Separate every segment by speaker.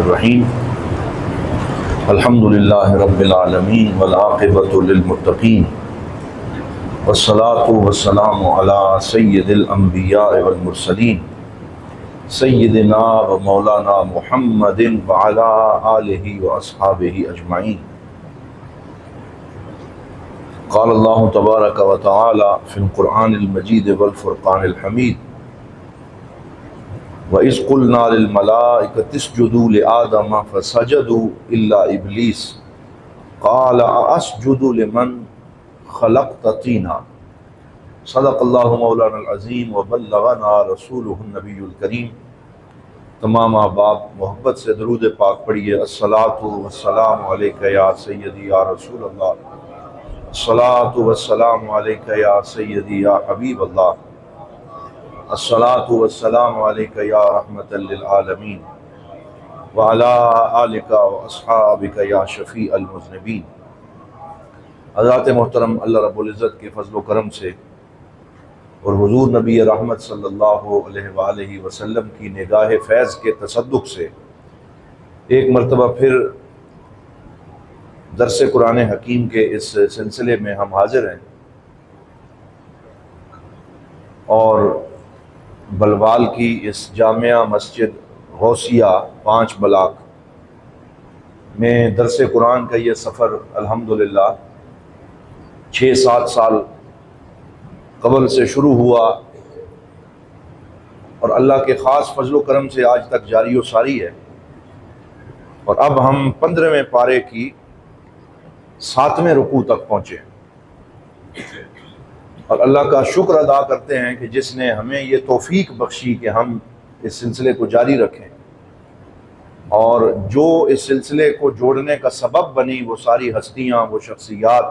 Speaker 1: الرحیم الحمد للہ رب العالمین والعاقبۃ للمتقین والصلاۃ والسلام علی سید الانبیاء والمرسلین سیدنا و مولانا محمد وعلی آلہ واصحابہ اجمعین۔ قال اللہ تبارک و تعالی فی القرآن المجید والفرقان الحمید وَإِذْ قُلْنَا لِلْمَلَائِكَةِ اسْجُدُوا لِآدَمَ فَسَجَدُوا إِلَّا إِبْلِيسَ قَالَ أَأَسْجُدُ لِمَنْ خَلَقْتَ طِينًا۔ صدق اللہ مولانا العظیم وبلغنا رسولہ النبی الکریم۔ تمام احباب محبت سے درود پاک پڑھیے۔ الصلاۃ والسلام علیک یا سیدی یا رسول اللہ، الصلاۃ والسلام علیک یا سیدی یا حبیب اللہ، الصلاۃ والسلام علیک یا رحمۃ للعالمین وعلی آلک واصحابک یا شفیع المذنبین۔ حضرات محترم، اللہ رب العزت کے فضل و کرم سے اور حضور نبی رحمت صلی اللہ علیہ وآلہ وسلم کی نگاہ فیض کے تصدق سے ایک مرتبہ پھر درس قرآن حکیم کے اس سلسلے میں ہم حاضر ہیں، اور بلوال کی اس جامعہ مسجد غوثیہ 5 بلاک میں درس قرآن کا یہ سفر الحمدللہ 6-7 سال قبل سے شروع ہوا، اور اللہ کے خاص فضل و کرم سے آج تک جاری و ساری ہے، اور اب ہم 15ویں پارے کی 7ویں رکوع تک پہنچے، اور اللہ کا شکر ادا کرتے ہیں کہ جس نے ہمیں یہ توفیق بخشی کہ ہم اس سلسلے کو جاری رکھیں، اور جو اس سلسلے کو جوڑنے کا سبب بنی وہ ساری ہستیاں، وہ شخصیات،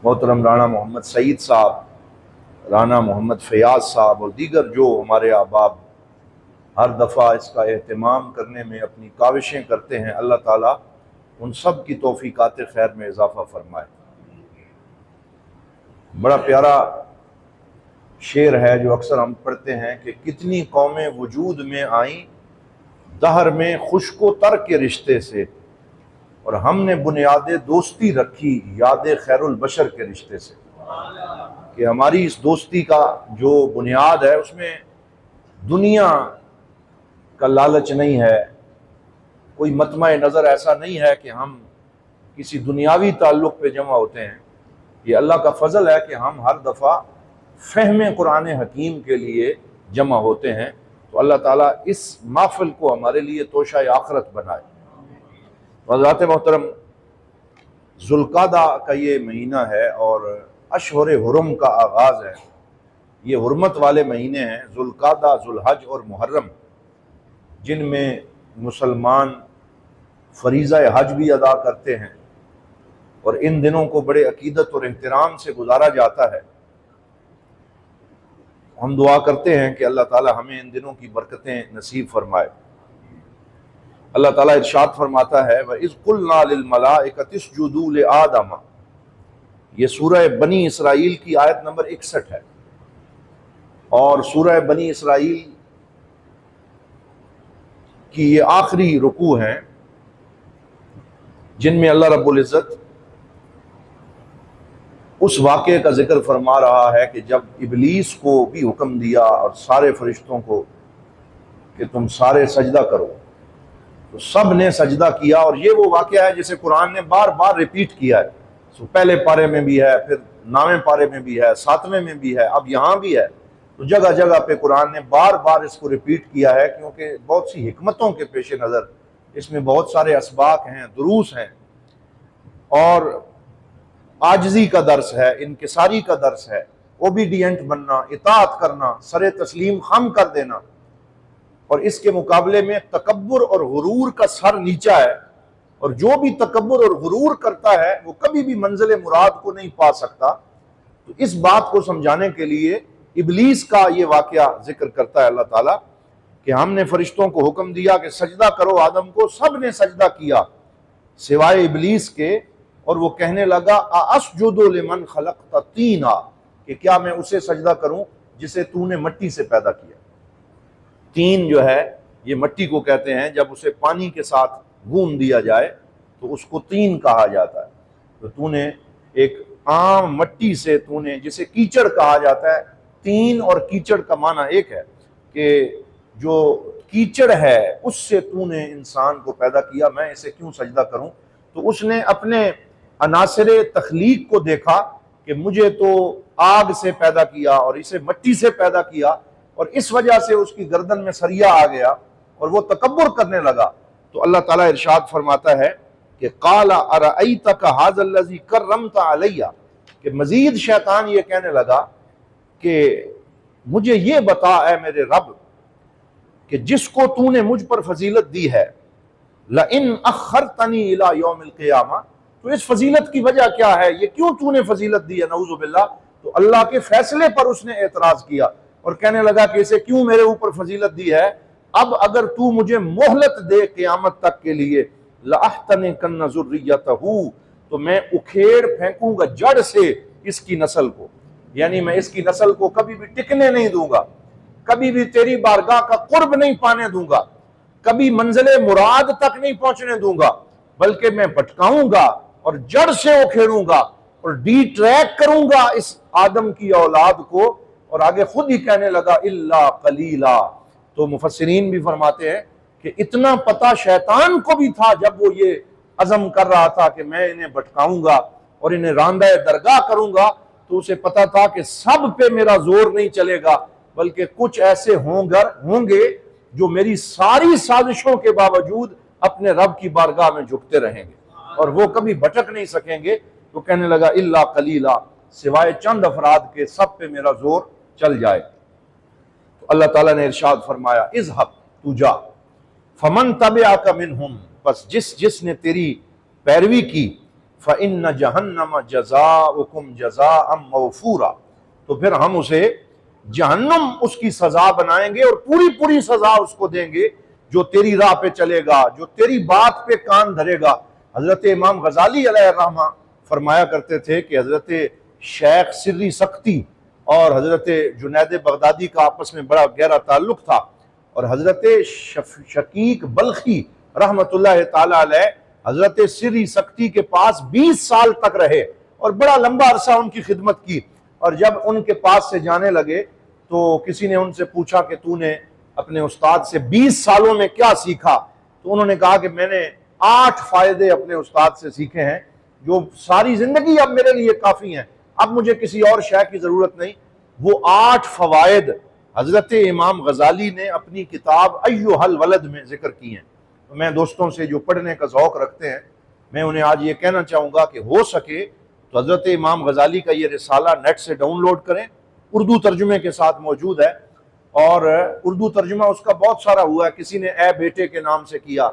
Speaker 1: محترم رانا محمد سعید صاحب، رانا محمد فیاض صاحب اور دیگر جو ہمارے احباب ہر دفعہ اس کا اہتمام کرنے میں اپنی کاوشیں کرتے ہیں، اللہ تعالیٰ ان سب کی توفیقات خیر میں اضافہ فرمائے۔ بڑا پیارا شعر ہے جو اکثر ہم پڑھتے ہیں کہ کتنی قومیں وجود میں آئیں دہر میں خشک و تر کے رشتے سے، اور ہم نے بنیاد دوستی رکھی یاد خیر البشر کے رشتے سے، کہ ہماری اس دوستی کا جو بنیاد ہے اس میں دنیا کا لالچ نہیں ہے، کوئی مطمع نظر ایسا نہیں ہے کہ ہم کسی دنیاوی تعلق پہ جمع ہوتے ہیں۔ یہ اللہ کا فضل ہے کہ ہم ہر دفعہ فہم قرآن حکیم کے لیے جمع ہوتے ہیں، تو اللہ تعالیٰ اس محفل کو ہمارے لیے توشہ آخرت بنائے۔ حضرات محترم، ذوالقعدہ کا یہ مہینہ ہے اور اشہر حرم کا آغاز ہے۔ یہ حرمت والے مہینے ہیں ذوالقعدہ، ذوالحج اور محرم، جن میں مسلمان فریضہ حج بھی ادا کرتے ہیں، اور ان دنوں کو بڑے عقیدت اور احترام سے گزارا جاتا ہے۔ ہم دعا کرتے ہیں کہ اللہ تعالی ہمیں ان دنوں کی برکتیں نصیب فرمائے۔ اللہ تعالیٰ ارشاد فرماتا ہے وَإِذْ قُلْنَا لِلْمَلَائِكَةِ اسْجُدُوا لِآدَمَ، یہ سورہ بنی اسرائیل کی آیت نمبر 61 ہے، اور سورہ بنی اسرائیل کی یہ آخری رکوع ہیں جن میں اللہ رب العزت اس واقعے کا ذکر فرما رہا ہے کہ جب ابلیس کو بھی حکم دیا اور سارے فرشتوں کو کہ تم سارے سجدہ کرو، تو سب نے سجدہ کیا، اور یہ وہ واقعہ ہے جسے قرآن نے بار بار ریپیٹ کیا ہے۔ پہلے پارے میں بھی ہے، پھر 9ویں پارے میں بھی ہے، 7ویں میں بھی ہے، اب یہاں بھی ہے، تو جگہ جگہ پہ قرآن نے بار بار اس کو ریپیٹ کیا ہے، کیونکہ بہت سی حکمتوں کے پیش نظر اس میں بہت سارے اسباق ہیں، دروس ہیں، اور عاجزی کا درس ہے، انکساری کا درس ہے، اوبیڈینٹ بننا، اطاعت کرنا، سر تسلیم خم کر دینا، اور اس کے مقابلے میں تکبر اور غرور کا سر نیچا ہے، اور جو بھی تکبر اور غرور کرتا ہے وہ کبھی بھی منزل مراد کو نہیں پا سکتا۔ تو اس بات کو سمجھانے کے لیے ابلیس کا یہ واقعہ ذکر کرتا ہے اللہ تعالیٰ کہ ہم نے فرشتوں کو حکم دیا کہ سجدہ کرو آدم کو، سب نے سجدہ کیا سوائے ابلیس کے، اور وہ کہنے لگا اَأَسْجُدُ لِمَنْ خَلَقْتَ طِينًا، کہ کیا میں اسے سجدہ کروں جسے تو نے مٹی سے پیدا کیا۔ تین جو ہے یہ مٹی کو کہتے ہیں، جب اسے پانی کے ساتھ گون دیا جائے تو اس کو طین کہا جاتا ہے۔ تو تو نے ایک عام مٹی سے تو نے، جسے کیچڑ کہا جاتا ہے، طین اور کیچڑ کا معنی ایک ہے کہ جو کیچڑ ہے اس سے تو نے انسان کو پیدا کیا، میں اسے کیوں سجدہ کروں؟ تو اس نے اپنے عناصر تخلیق کو دیکھا کہ مجھے تو آگ سے پیدا کیا اور اسے مٹی سے پیدا کیا، اور اس وجہ سے اس کی گردن میں سریا آ گیا اور وہ تکبر کرنے لگا۔ تو اللہ تعالیٰ ارشاد فرماتا ہے کہ قال ارأیتک ھذا الذی کرمت علی، کہ مزید شیطان یہ کہنے لگا کہ مجھے یہ بتا اے میرے رب کہ جس کو تو نے مجھ پر فضیلت دی ہے، لئن اخرتنی الی یوم القیامہ، تو اس فضیلت کی وجہ کیا ہے، یہ کیوں تو نے فضیلت دی ہے؟ نعوذ باللہ۔ تو اللہ کے فیصلے پر اس نے اعتراض کیا اور کہنے لگا کہ اسے کیوں میرے اوپر فضیلت دی ہے؟ اب اگر تو مجھے مہلت دے قیامت تک کے لیے، لَأَحْتَنِكَنَّ ذُرِّيَّتَهُ، تو میں اکھیڑ پھینکوں گا جڑ سے اس کی نسل کو، یعنی میں اس کی نسل کو کبھی بھی ٹکنے نہیں دوں گا، کبھی بھی تیری بارگاہ کا قرب نہیں پانے دوں گا، کبھی منزل مراد تک نہیں پہنچنے دوں گا، بلکہ میں بھٹکاؤں گا اور جڑ سے اکھیڑوں گا اور ڈی ٹریک کروں گا اس آدم کی اولاد کو۔ اور آگے خود ہی کہنے لگا الا قلیلا۔ تو مفسرین بھی فرماتے ہیں کہ اتنا پتہ شیطان کو بھی تھا جب وہ یہ عزم کر رہا تھا کہ میں انہیں بھٹکاؤں گا اور انہیں راندہ درگاہ کروں گا، تو اسے پتہ تھا کہ سب پہ میرا زور نہیں چلے گا، بلکہ کچھ ایسے ہوں گے جو میری ساری سازشوں کے باوجود اپنے رب کی بارگاہ میں جھکتے رہیں گے اور وہ کبھی بھٹک نہیں سکیں گے۔ تو کہنے لگا الا قلیلا، سوائے چند افراد کے سب پہ میرا زور چل جائے۔ تو اللہ تعالیٰ نے ارشاد فرمایا اذهب، تو جا، فمن تبعک منہم، بس جس نے تیری پیروی کی، فإن جہنم جزاؤکم جزاء موفورا، تو پھر ہم اسے جہنم اس کی سزا بنائیں گے اور پوری سزا اس کو دیں گے جو تیری راہ پہ چلے گا، جو تیری بات پہ کان دھرے گا۔ حضرت امام غزالی علیہ الرحمہ فرمایا کرتے تھے کہ حضرت شیخ سری سختی اور حضرت جنید بغدادی کا آپس میں بڑا گہرا تعلق تھا، اور حضرت شقیق بلخی رحمت اللہ تعالی علیہ حضرت سری سختی کے پاس 20 سال تک رہے اور بڑا لمبا عرصہ ان کی خدمت کی، اور جب ان کے پاس سے جانے لگے تو کسی نے ان سے پوچھا کہ تو نے اپنے استاد سے 20 سالوں میں کیا سیکھا؟ تو انہوں نے کہا کہ میں نے 8 فائدے اپنے استاد سے سیکھے ہیں جو ساری زندگی اب میرے لیے کافی ہیں، اب مجھے کسی اور شے کی ضرورت نہیں۔ وہ 8 فوائد حضرت امام غزالی نے اپنی کتاب ایھا الولد میں ذکر کی ہیں۔ تو میں دوستوں سے جو پڑھنے کا ذوق رکھتے ہیں، میں انہیں آج یہ کہنا چاہوں گا کہ ہو سکے تو حضرت امام غزالی کا یہ رسالہ نیٹ سے ڈاؤن لوڈ کریں، اردو ترجمے کے ساتھ موجود ہے، اور اردو ترجمہ اس کا بہت سارا ہوا ہے، کسی نے اے بیٹے کے نام سے کیا،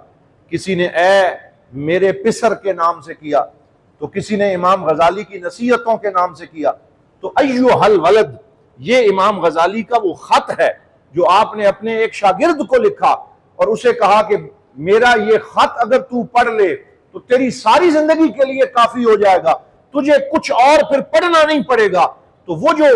Speaker 1: کسی نے اے میرے پسر کے نام سے کیا، تو کسی نے امام غزالی کی نصیحتوں کے نام سے کیا۔ تو ایھا الولد یہ امام غزالی کا وہ خط ہے جو آپ نے اپنے ایک شاگرد کو لکھا اور اسے کہا کہ میرا یہ خط اگر تو پڑھ لے تو تیری ساری زندگی کے لیے کافی ہو جائے گا، تجھے کچھ اور پھر پڑھنا نہیں پڑے گا۔ تو وہ جو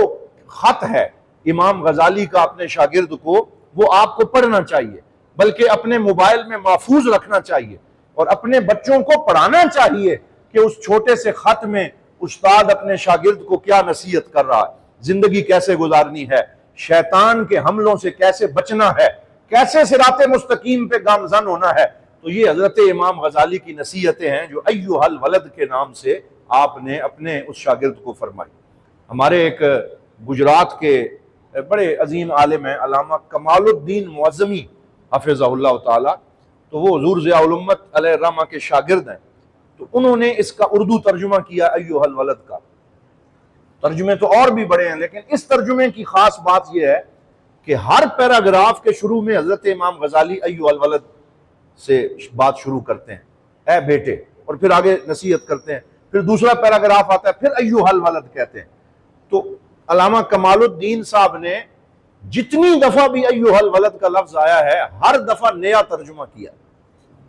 Speaker 1: خط ہے امام غزالی کا اپنے شاگرد کو، وہ آپ کو پڑھنا چاہیے، بلکہ اپنے موبائل میں محفوظ رکھنا چاہیے اور اپنے بچوں کو پڑھانا چاہیے کہ اس چھوٹے سے خط میں استاد اپنے شاگرد کو کیا نصیحت کر رہا ہے، زندگی کیسے گزارنی ہے، شیطان کے حملوں سے کیسے بچنا ہے، کیسے صراط مستقیم پہ گامزن ہونا ہے۔ تو یہ حضرت امام غزالی کی نصیحتیں ہیں جو ایھا الولد کے نام سے آپ نے اپنے اس شاگرد کو فرمائی۔ ہمارے ایک گجرات کے بڑے عظیم عالم ہیں علامہ کمال الدین معظمی حفظہ اللہ تعالی، تو وہ حضور ضیاء الامت علیہ الرحمہ کے شاگرد ہیں، تو انہوں نے اس کا اردو ترجمہ کیا ایھا الولد کا۔ ترجمے تو اور بھی بڑے ہیں، لیکن اس ترجمے کی خاص بات یہ ہے کہ ہر پیراگراف کے شروع میں حضرت امام غزالی ایھا الولد سے بات شروع کرتے ہیں، اے بیٹے، اور پھر آگے نصیحت کرتے ہیں، پھر دوسرا پیراگراف آتا ہے، پھر ایھا الولد کہتے ہیں۔ تو علامہ کمال الدین صاحب نے جتنی دفعہ بھی ایھا الولد کا لفظ آیا ہے ہر دفعہ نیا ترجمہ کیا،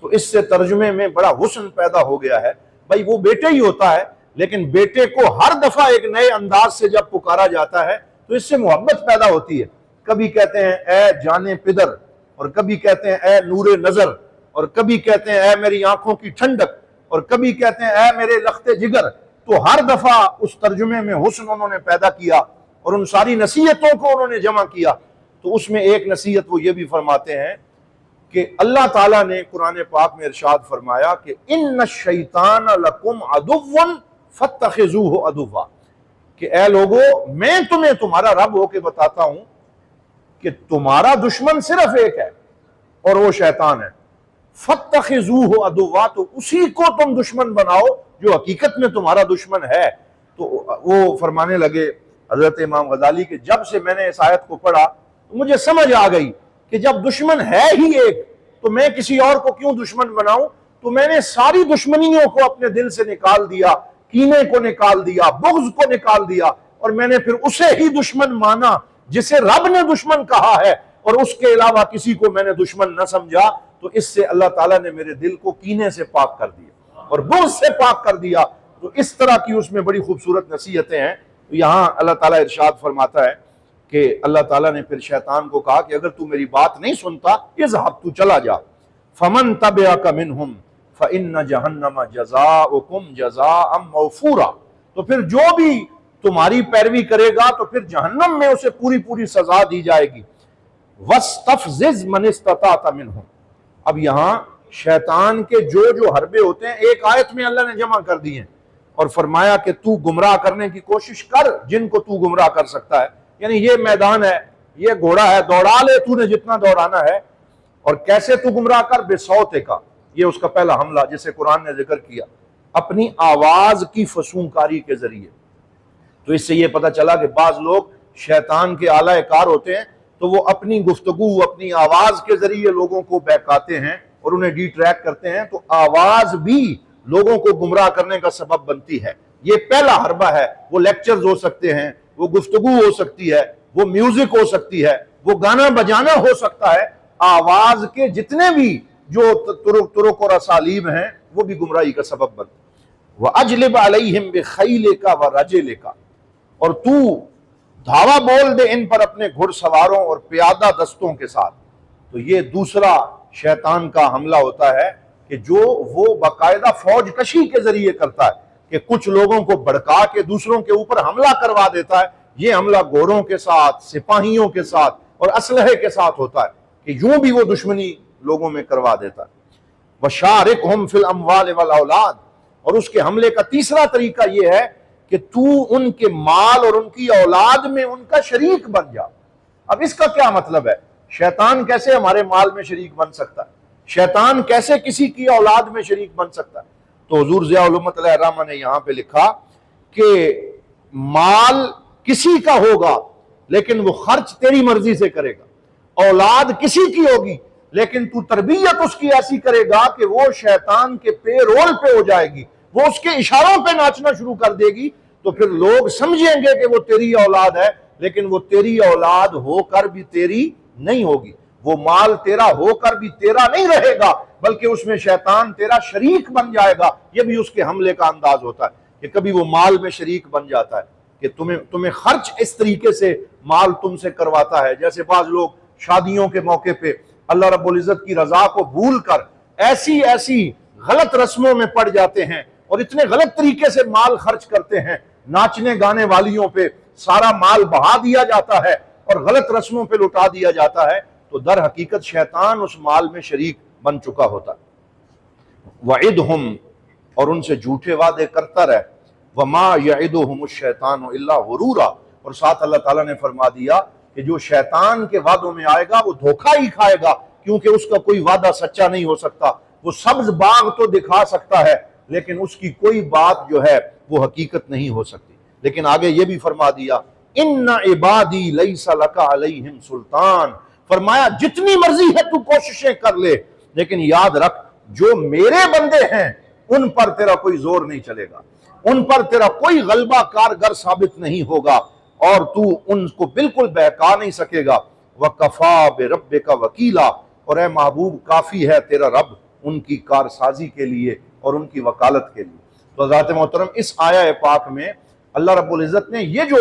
Speaker 1: تو اس سے ترجمے میں بڑا حسن پیدا ہو گیا ہے۔ بھائی وہ بیٹے ہی ہوتا ہے، لیکن بیٹے کو ہر دفعہ ایک نئے انداز سے جب پکارا جاتا ہے تو اس سے محبت پیدا ہوتی ہے۔ کبھی کہتے ہیں اے جانے پدر، اور کبھی کہتے ہیں اے نور نظر، اور کبھی کہتے ہیں اے میری آنکھوں کی ٹھنڈک، اور کبھی کہتے ہیں اے میرے لخت جگر۔ تو ہر دفعہ اس ترجمے میں حسن انہوں نے پیدا کیا اور ان ساری نصیحتوں کو انہوں نے جمع کیا۔ تو اس میں ایک نصیحت وہ یہ بھی فرماتے ہیں کہ اللہ تعالیٰ نے قرآن پاک میں ارشاد فرمایا کہ ان الشیطان لکم عدو فاتخذوہ عدوا، کہ اے لوگو میں تمہیں تمہارا رب ہو کے بتاتا ہوں کہ تمہارا دشمن صرف ایک ہے اور وہ شیطان ہے۔ فاتخذوہ عدوا، تو اسی کو تم دشمن بناؤ جو حقیقت میں تمہارا دشمن ہے۔ تو وہ فرمانے لگے حضرت امام غزالی کہ جب سے میں نے اس آیت کو پڑھا تو مجھے سمجھ آ گئی کہ جب دشمن ہے ہی ایک تو میں کسی اور کو کیوں دشمن بناؤں۔ تو میں نے ساری دشمنیوں کو اپنے دل سے نکال دیا، کینے کو نکال دیا، بغض کو نکال دیا، اور میں نے پھر اسے ہی دشمن مانا جسے رب نے دشمن کہا ہے، اور اس کے علاوہ کسی کو میں نے دشمن نہ سمجھا۔ تو اس سے اللہ تعالیٰ نے میرے دل کو کینے سے پاک کر دیا اور بغض سے پاک کر دیا۔ تو اس طرح کی اس میں بڑی خوبصورت نصیحتیں ہیں۔ تو یہاں اللہ تعالیٰ ارشاد فرماتا ہے کہ اللہ تعالیٰ نے پھر شیطان کو کہا کہ اگر تو میری بات نہیں سنتا اذهب، تو چلا جا، فمن تبعک منہم فإن جہنم جزاؤکم جزاء موفورا، تو پھر جو بھی تمہاری پیروی کرے گا تو پھر جہنم میں اسے پوری پوری سزا دی جائے گی۔ وَاسْتَفْزِزْ مَنِ اسْتَطَعْتَ مِنْهُمْ، اب یہاں شیطان کے جو حربے ہوتے ہیں ایک آیت میں اللہ نے جمع کر دی ہیں اور فرمایا کہ تو گمراہ کرنے کی کوشش کر جن کو تو گمراہ کر سکتا ہے، یعنی یہ میدان ہے، یہ گھوڑا ہے، دوڑا لے تو نے جتنا دوڑانا ہے۔ اور کیسے تو گمراہ کر؟ بِصَوْتِکَ، یہ اس کا پہلا حملہ جسے قرآن نے ذکر کیا، اپنی آواز کی فسونکاری کے ذریعے۔ تو اس سے یہ پتہ چلا کہ بعض لوگ شیطان کے اعلی کار ہوتے ہیں تو وہ اپنی گفتگو، اپنی آواز کے ذریعے لوگوں کو بہکاتے ہیں اور انہیں ڈی ٹریک کرتے ہیں۔ تو آواز بھی لوگوں کو گمراہ کرنے کا سبب بنتی ہے۔ یہ پہلا حربہ ہے۔ وہ لیکچرز ہو سکتے ہیں، وہ گفتگو ہو سکتی ہے، وہ میوزک ہو سکتی ہے، وہ گانا بجانا ہو سکتا ہے۔ آواز کے جتنے بھی جو طرق اور اسالیب ہیں وہ بھی گمراہی کا سبب بنتے ہیں۔ وَأَجْلِبْ عَلَيْهِمْ بِخَيْلِكَ وَرَجِلِكَ، اور تو دھاوا بول دے ان پر اپنے گھڑ سواروں اور پیادہ دستوں کے ساتھ۔ تو یہ دوسرا شیطان کا حملہ ہوتا ہے کہ جو وہ باقاعدہ فوج کشی کے ذریعے کرتا ہے کہ کچھ لوگوں کو بھڑکا کے دوسروں کے اوپر حملہ کروا دیتا ہے۔ یہ حملہ گھوڑوں کے ساتھ، سپاہیوں کے ساتھ اور اسلحے کے ساتھ ہوتا ہے کہ یوں بھی وہ دشمنی لوگوں میں کروا دیتا ہے۔ وَشَارِكْهُمْ فِي الْأَمْوَالِ وَالْأَوْلَادِ، اور اس کے حملے کا تیسرا طریقہ یہ ہے کہ تو ان کے مال اور ان کی اولاد میں ان کا شریک بن جا۔ اب اس کا کیا مطلب ہے؟ شیطان کیسے ہمارے مال میں شریک بن سکتا ہے؟ شیطان کیسے کسی کی اولاد میں شریک بن سکتا ہے؟ تو حضور ضیاء الامت علیہ الرحمہ نے یہاں پہ لکھا کہ مال کسی کا ہوگا لیکن وہ خرچ تیری مرضی سے کرے گا، اولاد کسی کی ہوگی لیکن تو تربیت اس کی ایسی کرے گا کہ وہ شیطان کے پے رول پہ ہو جائے گی، وہ اس کے اشاروں پہ ناچنا شروع کر دے گی، تو پھر لوگ سمجھیں گے کہ وہ تیری اولاد ہے لیکن وہ تیری اولاد ہو کر بھی تیری نہیں ہوگی، وہ مال تیرا ہو کر بھی تیرا نہیں رہے گا بلکہ اس میں شیطان تیرا شریک بن جائے گا۔ یہ بھی اس کے حملے کا انداز ہوتا ہے کہ کبھی وہ مال میں شریک بن جاتا ہے کہ تمہیں خرچ اس طریقے سے مال تم سے کرواتا ہے، جیسے بعض لوگ شادیوں کے موقع پہ اللہ رب العزت کی رضا کو بھول کر ایسی غلط رسموں میں پڑ جاتے ہیں اور اتنے غلط طریقے سے مال خرچ کرتے ہیں، ناچنے گانے والیوں پہ سارا مال بہا دیا جاتا ہے اور غلط رسموں پہ لٹا دیا جاتا ہے، تو در حقیقت شیطان اس مال میں شریک بن چکا ہوتا ہے۔ وَعِدْهُمْ، اور ان سے جھوٹے وعدے کرتا رہے، وَمَا يَعِدُهُمُ الشَّيْطَانُ إِلَّا غُرُورًا، اور ساتھ اللہ تعالیٰ نے فرما دیا کہ جو شیطان کے وعدوں میں آئے گا وہ دھوکہ ہی کھائے گا، کیونکہ اس کا کوئی وعدہ سچا نہیں ہو سکتا۔ وہ سبز باغ تو دکھا سکتا ہے لیکن اس کی کوئی بات جو ہے وہ حقیقت نہیں ہو سکتی۔ لیکن آگے یہ بھی فرما دیا ان عبادی لیس لک علیہم سلطان، فرمایا جتنی مرضی ہے تو کوششیں کر لے لیکن یاد رکھ جو میرے بندے ہیں ان پر تیرا کوئی زور نہیں چلے گا، ان پر تیرا کوئی غلبہ کارگر ثابت نہیں ہوگا اور تو ان کو بالکل بہکا نہیں سکے گا۔ وَكَفَى بِرَبِّكَ وَكِيلًا، اور اے محبوب کافی ہے تیرا رب ان کی کارسازی کے لیے اور ان کی وکالت کے لیے۔ تو حضرات محترم اس آیہ پاک میں اللہ رب العزت نے یہ جو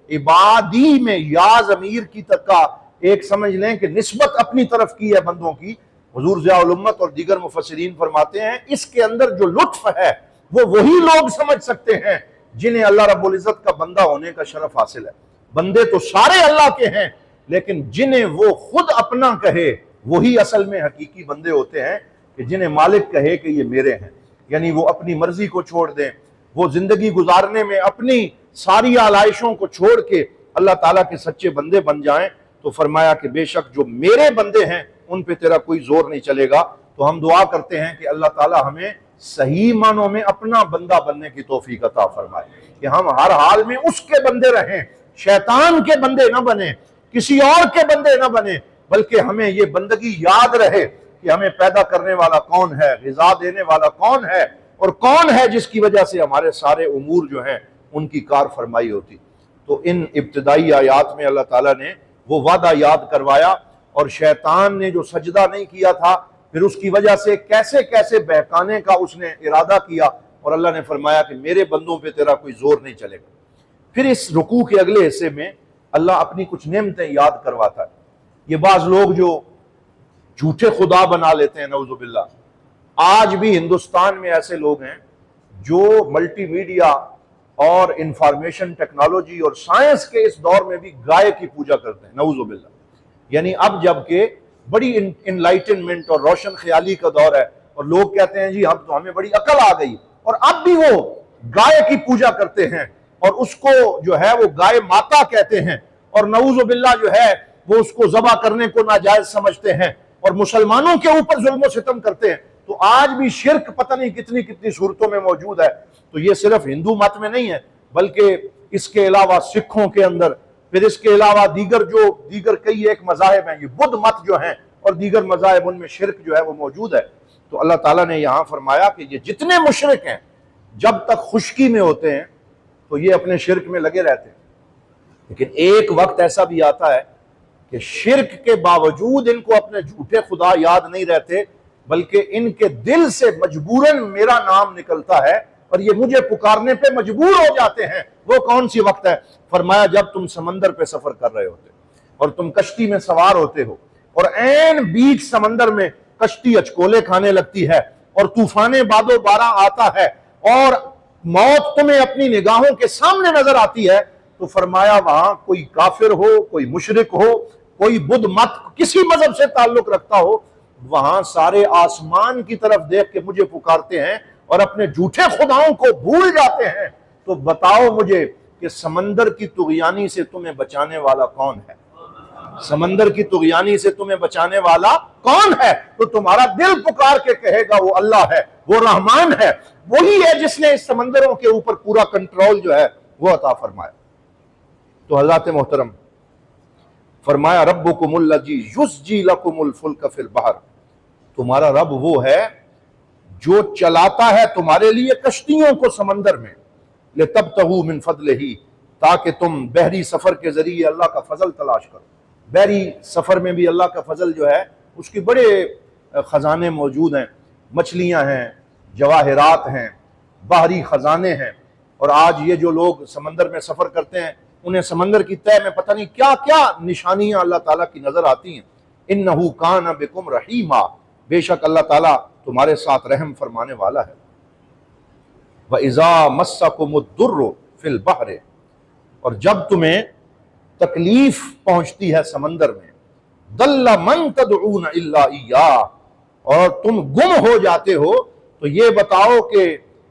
Speaker 1: عبادی میں یا ضمیر کی تک کا ایک سمجھ لیں کہ نسبت اپنی طرف کی ہے بندوں کی. حضور ضیاء الامت اور دیگر مفسرین فرماتے ہیں اس کے اندر جو لطف ہے وہ وہی لوگ سمجھ سکتے ہیں جنہیں اللہ رب العزت کا بندہ ہونے کا شرف حاصل ہے. بندے تو سارے اللہ کے ہیں، لیکن جنہیں وہ خود اپنا کہے وہی اصل میں حقیقی بندے ہوتے ہیں، کہ جنہیں مالک کہے کہ یہ میرے ہیں. یعنی وہ اپنی مرضی کو چھوڑ دیں، وہ زندگی گزارنے میں اپنی ساری آلائشوں کو چھوڑ کے اللہ تعالیٰ کے سچے بندے بن جائیں. تو فرمایا کہ بے شک جو میرے بندے ہیں ان پہ تیرا کوئی زور نہیں چلے گا. تو ہم دعا کرتے ہیں کہ اللہ تعالیٰ ہمیں صحیح معنوں میں اپنا بندہ بننے کی توفیق عطا فرمائے، کہ ہم ہر حال میں اس کے بندے رہیں، شیطان کے بندے نہ بنیں، کسی اور کے بندے نہ بنیں، بلکہ ہمیں یہ بندگی یاد رہے کہ ہمیں پیدا کرنے والا کون ہے، غذا دینے والا کون ہے، اور کون ہے جس کی وجہ سے ہمارے سارے امور جو ہیں ان کی کار فرمائی ہوتی. تو ان ابتدائی آیات میں اللہ تعالیٰ نے وہ وعدہ یاد کروایا، اور شیطان نے جو سجدہ نہیں کیا تھا پھر اس کی وجہ سے کیسے کیسے بہکانے کا اس نے ارادہ کیا، اور اللہ نے فرمایا کہ میرے بندوں پہ تیرا کوئی زور نہیں چلے گا. پھر اس رکوع کے اگلے حصے میں اللہ اپنی کچھ نعمتیں یاد کرواتا ہے. یہ بعض لوگ جو جھوٹے خدا بنا لیتے ہیں نعوذ باللہ، آج بھی ہندوستان میں ایسے لوگ ہیں جو ملٹی میڈیا اور انفارمیشن ٹیکنالوجی اور سائنس کے اس دور میں بھی گائے کی پوجا کرتے ہیں نعوذ باللہ. یعنی اب جب کہ بڑی انلائٹنمنٹ اور روشن خیالی کا دور ہے اور لوگ کہتے ہیں جی اب تو ہمیں بڑی عقل آ گئی، اور اب بھی وہ گائے کی پوجا کرتے ہیں اور اس کو جو ہے وہ گائے ماتا کہتے ہیں، اور نعوذ باللہ جو ہے وہ اس کو ذبح کرنے کو ناجائز سمجھتے ہیں اور مسلمانوں کے اوپر ظلم و ستم کرتے ہیں. تو آج بھی شرک پتہ نہیں کتنی کتنی صورتوں میں موجود ہے. تو یہ صرف ہندو مت میں نہیں ہے، بلکہ اس کے علاوہ سکھوں کے اندر، پھر اس کے علاوہ دیگر کئی ایک مذاہب ہیں، یہ بدھ مت جو ہیں اور دیگر مذاہب، ان میں شرک جو ہے وہ موجود ہے. تو اللہ تعالیٰ نے یہاں فرمایا کہ یہ جتنے مشرک ہیں جب تک خشکی میں ہوتے ہیں تو یہ اپنے شرک میں لگے رہتے ہیں، لیکن ایک وقت ایسا بھی آتا ہے کہ شرک کے باوجود ان کو اپنے جھوٹے خدا یاد نہیں رہتے، بلکہ ان کے دل سے مجبوراً میرا نام نکلتا ہے اور یہ مجھے پکارنے پہ مجبور ہو جاتے ہیں. وہ کون سی وقت ہے؟ فرمایا جب تم سمندر پہ سفر کر رہے ہوتے اور تم کشتی میں سوار ہوتے ہو اور عین بیچ سمندر میں کشتی اچکولے کھانے لگتی ہے اور طوفان باد و بارہ آتا ہے اور موت تمہیں اپنی نگاہوں کے سامنے نظر آتی ہے. تو فرمایا وہاں کوئی کافر ہو، کوئی مشرک ہو، کوئی بدھ مت کسی مذہب سے تعلق رکھتا ہو، وہاں سارے آسمان کی طرف دیکھ کے مجھے پکارتے ہیں اور اپنے جھوٹے خداؤں کو بھول جاتے ہیں. تو بتاؤ مجھے کہ سمندر کی طغیانی سے تمہیں بچانے والا کون ہے؟ سمندر کی طغیانی سے تمہیں بچانے والا کون ہے؟ تو تمہارا دل پکار کے کہے گا وہ اللہ ہے، وہ رحمان ہے، وہی ہے جس نے اس سمندروں کے اوپر پورا کنٹرول جو ہے وہ عطا فرمایا. تو حضرات محترم فرمایا ربکم الذی یزجی لکم الفلک فی البحر، تمہارا رب وہ ہے جو چلاتا ہے تمہارے لیے کشتیوں کو سمندر میں، لتبتغوا من فضلہ، تاکہ تم بحری سفر کے ذریعے اللہ کا فضل تلاش کرو. بحری سفر میں بھی اللہ کا فضل جو ہے اس کی بڑے خزانے موجود ہیں، مچھلیاں ہیں، جواہرات ہیں، بحری خزانے ہیں. اور آج یہ جو لوگ سمندر میں سفر کرتے ہیں انہیں سمندر کی تہہ میں پتہ نہیں کیا کیا نشانیاں اللہ تعالیٰ کی نظر آتی ہیں. انہ کان بکم رحیما، بے شک اللہ تعالیٰ تمہارے ساتھ رحم فرمانے والا ہے. وَإِذَا مَسَّكُمُ الضُّرُّ فِي الْبَحْرِ، اور جب تمہیں تکلیف پہنچتی ہے سمندر میں، ضَلَّ مَن تَدْعُونَ إِلَّا إِيَّاهُ، اور تم گم ہو جاتے ہو تو یہ بتاؤ کہ